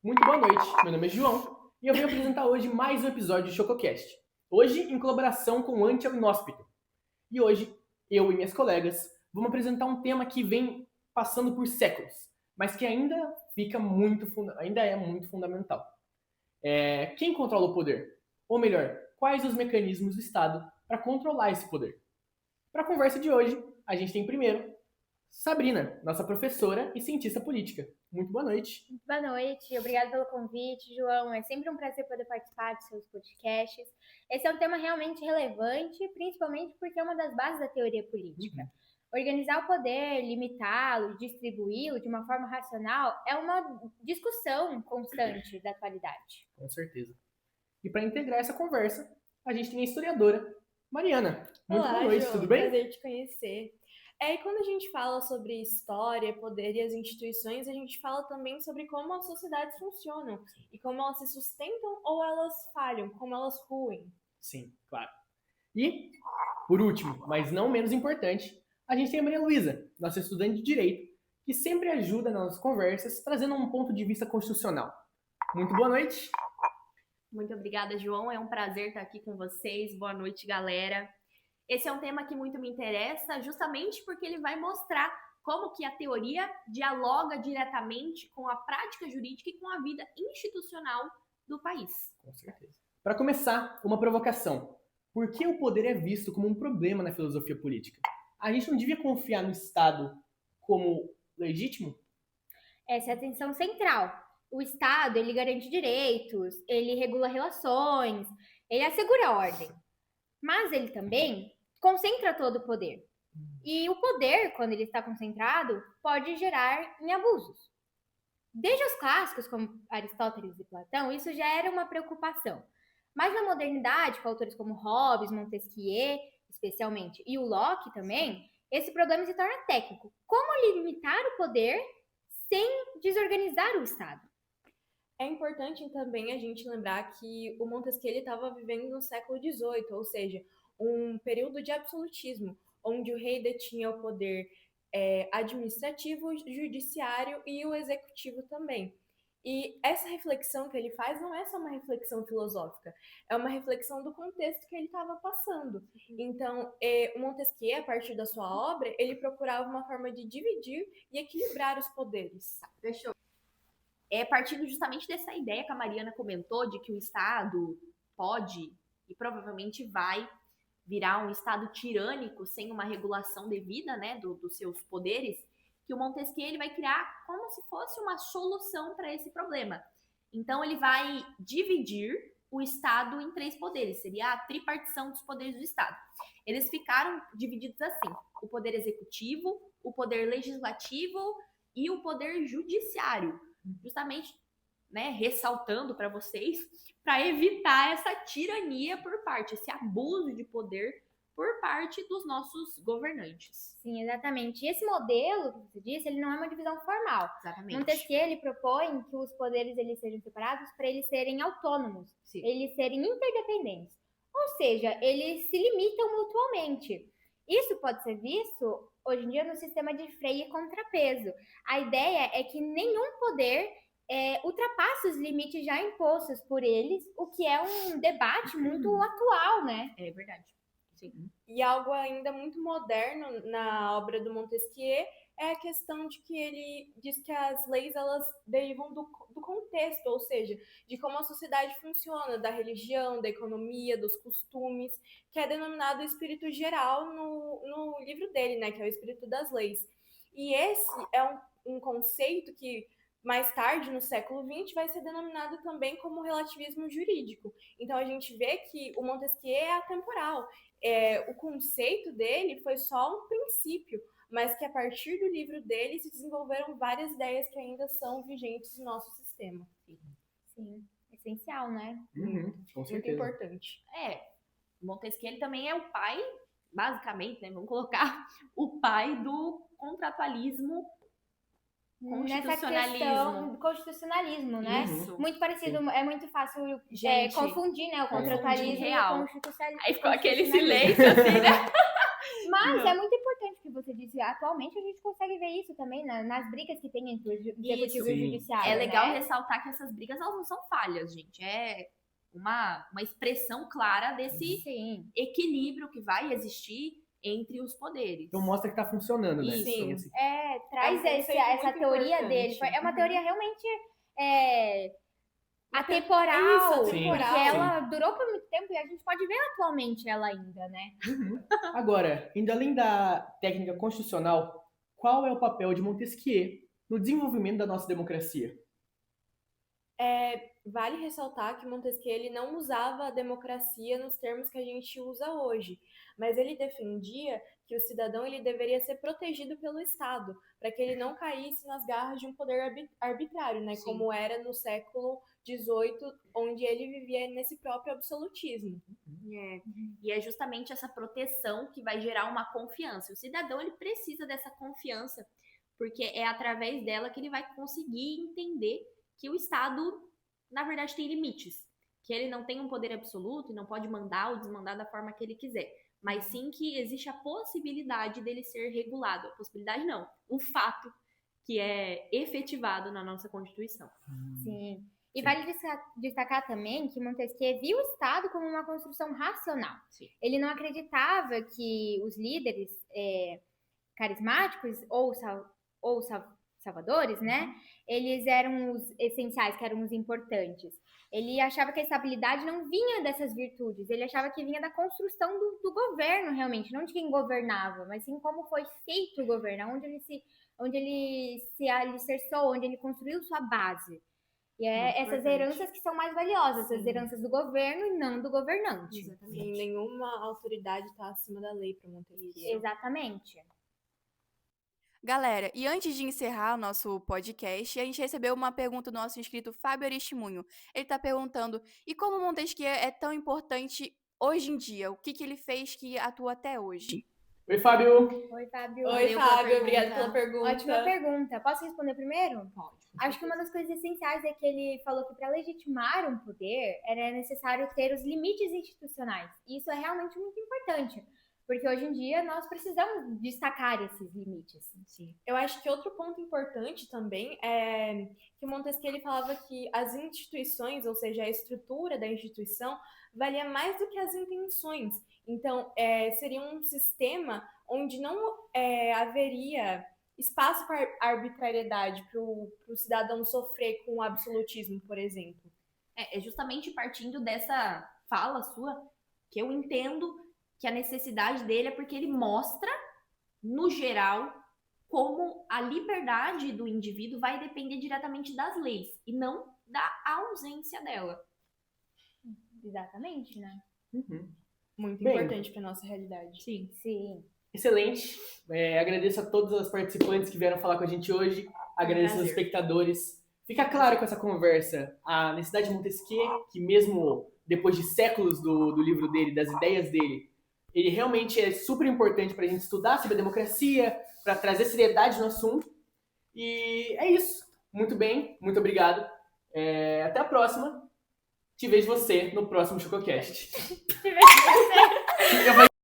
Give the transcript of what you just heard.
Muito boa noite, meu nome é João e eu venho apresentar hoje mais um episódio de Chococast. Hoje em colaboração com o Anti ao Inóspito. E hoje, eu e minhas colegas vamos apresentar um tema que vem passando por séculos, mas que ainda é muito fundamental. Quem controla o poder? Ou melhor, quais os mecanismos do Estado para controlar esse poder? Para a conversa de hoje, a gente tem primeiro Sabrina, nossa professora e cientista política. Muito boa noite. Boa noite, obrigada pelo convite, João. É sempre um prazer poder participar dos seus podcasts. Esse é um tema realmente relevante, principalmente porque é uma das bases da teoria política. Organizar o poder, limitá-lo, distribuí-lo de uma forma racional é uma discussão constante da atualidade. Com certeza. E para integrar essa conversa, a gente tem a historiadora Mariana. Muito Olá, boa noite, João, tudo bem? Prazer te conhecer. E quando a gente fala sobre história, poder e as instituições, a gente fala também sobre como as sociedades funcionam e como elas se sustentam ou elas falham, como elas ruem. Sim, claro. E, por último, mas não menos importante, a gente tem a Maria Luísa, nossa estudante de Direito, que sempre ajuda nas conversas, trazendo um ponto de vista constitucional. Muito boa noite. Muito obrigada, João. É um prazer estar aqui com vocês. Boa noite, galera. Esse é um tema que muito me interessa, justamente porque ele vai mostrar como que a teoria dialoga diretamente com a prática jurídica e com a vida institucional do país. Com certeza. Para começar, uma provocação. Por que o poder é visto como um problema na filosofia política? A gente não devia confiar no Estado como legítimo? Essa é a atenção central. O Estado, ele garante direitos, ele regula relações, ele assegura a ordem. Mas ele também concentra todo o poder. E o poder, quando ele está concentrado, pode gerar em abusos. Desde os clássicos, como Aristóteles e Platão, isso já era uma preocupação. Mas na modernidade, com autores como Hobbes, Montesquieu, especialmente, e o Locke também, esse problema se torna técnico. Como limitar o poder sem desorganizar o Estado? É importante também a gente lembrar que o Montesquieu estava vivendo no século XVIII, ou seja, um período de absolutismo, onde o rei detinha o poder administrativo, judiciário e o executivo também. E essa reflexão que ele faz não é só uma reflexão filosófica, é uma reflexão do contexto que ele estava passando. Então, o Montesquieu, a partir da sua obra, ele procurava uma forma de dividir e equilibrar os poderes. Fechou. Partindo justamente dessa ideia que a Mariana comentou, de que o Estado pode e provavelmente vai virar um Estado tirânico sem uma regulação devida, né, dos seus poderes, que o Montesquieu ele vai criar como se fosse uma solução para esse problema. Então, ele vai dividir o Estado em 3 poderes, seria a tripartição dos poderes do Estado. Eles ficaram divididos assim: o poder executivo, o poder legislativo e o poder judiciário, justamente, né, ressaltando para vocês, para evitar essa tirania por parte, esse abuso de poder por parte dos nossos governantes. Sim, exatamente. E esse modelo que você disse, ele não é uma divisão formal. Exatamente. Montesquieu, ele propõe que os poderes eles sejam separados para eles serem autônomos, Sim. eles serem interdependentes. Ou seja, eles se limitam mutuamente. Isso pode ser visto, hoje em dia, no sistema de freio e contrapeso. A ideia é que nenhum poder ultrapasse os limites já impostos por eles, o que é um debate muito atual, né? É verdade. Sim. E algo ainda muito moderno na obra do Montesquieu é a questão de que ele diz que as leis elas derivam do contexto, ou seja, de como a sociedade funciona, da religião, da economia, dos costumes, que é denominado espírito geral no livro dele, né, que é o espírito das leis. E esse é um conceito que mais tarde, no século XX, vai ser denominado também como relativismo jurídico. Então, a gente vê que o Montesquieu é atemporal. O conceito dele foi só um princípio, mas que a partir do livro dele se desenvolveram várias ideias que ainda são vigentes no nosso sistema. Sim, essencial, né? Com certeza. Muito importante. Montesquieu ele também é o pai, basicamente, né, vamos colocar, o pai do contratualismo, nessa questão do constitucionalismo, né? Isso. Muito parecido, sim. É muito fácil confundir, né, o contratualismo e o constitucionalismo. Aí ficou aquele silêncio assim, né? Mas é muito importante que você disse, atualmente a gente consegue ver isso também nas brigas que tem entre o executivo e o Sim. judiciário. É legal né? ressaltar que essas brigas elas não são falhas, gente. É uma expressão clara desse Sim. equilíbrio que vai existir entre os poderes. Então mostra que tá funcionando, né? Isso. Então, assim, Traz É um conceito essa muito teoria importante. dele. É uma teoria realmente atemporal, Isso, porque atemporal. ela durou por muito tempo e a gente pode ver atualmente ela ainda, né? Agora, indo além da técnica constitucional, qual é o papel de Montesquieu no desenvolvimento da nossa democracia? Vale ressaltar que Montesquieu ele não usava a democracia nos termos que a gente usa hoje, mas ele defendia que o cidadão ele deveria ser protegido pelo Estado, para que ele não caísse nas garras de um poder arbitrário, né? Sim. Como era no século XVIII, onde ele vivia nesse próprio absolutismo. E é justamente essa proteção que vai gerar uma confiança. O cidadão ele precisa dessa confiança, porque é através dela que ele vai conseguir entender que o Estado, na verdade, tem limites. Que ele não tem um poder absoluto e não pode mandar ou desmandar da forma que ele quiser. Mas sim que existe a possibilidade dele ser regulado. A possibilidade não, o fato que é efetivado na nossa Constituição. Sim. E Sim. vale destacar também que Montesquieu viu o Estado como uma construção racional. Sim. Ele não acreditava que os líderes carismáticos ou salvadores, né? Eles eram os essenciais, que eram os importantes. Ele achava que a estabilidade não vinha dessas virtudes, ele achava que vinha da construção do governo, realmente, não de quem governava, mas sim como foi feito o governo, onde ele se alicerçou, onde ele construiu sua base. E é essas importante. heranças que são mais valiosas, as Sim. heranças do governo e não do governante. Sim, nenhuma autoridade está acima da lei para Montesquieu. Exatamente. Galera, e antes de encerrar o nosso podcast, a gente recebeu uma pergunta do nosso inscrito Fábio Aristimunho. Ele está perguntando, e como Montesquieu é tão importante hoje em dia? O que ele fez que atua até hoje? Oi, Fábio! Oi, Fábio. Oi, pela Fábio, obrigada pergunta. pela pergunta. Ótima pergunta. Posso responder primeiro? Pode. Acho que uma das coisas essenciais é que ele falou que para legitimar um poder era necessário ter os limites institucionais. E isso é realmente muito importante, porque hoje em dia nós precisamos destacar esses limites. Sim. Eu acho que outro ponto importante também é que Montesquieu ele falava que as instituições, ou seja, a estrutura da instituição, valia mais do que as intenções. Então, seria um sistema onde não haveria espaço para arbitrariedade, para o cidadão sofrer com o absolutismo, por exemplo. É justamente partindo dessa fala sua que eu entendo que a necessidade dele é porque ele mostra, no geral, como a liberdade do indivíduo vai depender diretamente das leis e não da ausência dela. Exatamente, né? Muito Bem, importante para nossa realidade. Sim. Sim. Excelente. Agradeço a todas as participantes que vieram falar com a gente hoje. Agradeço aos prazer. espectadores. Fica claro com essa conversa a necessidade de Montesquieu, que mesmo depois de séculos do livro dele, das ideias dele, ele realmente é super importante para a gente estudar sobre a democracia, para trazer seriedade no assunto. E é isso. Muito bem, muito obrigado. Até a próxima. Te vejo você no próximo ChocoCast. Te vejo você.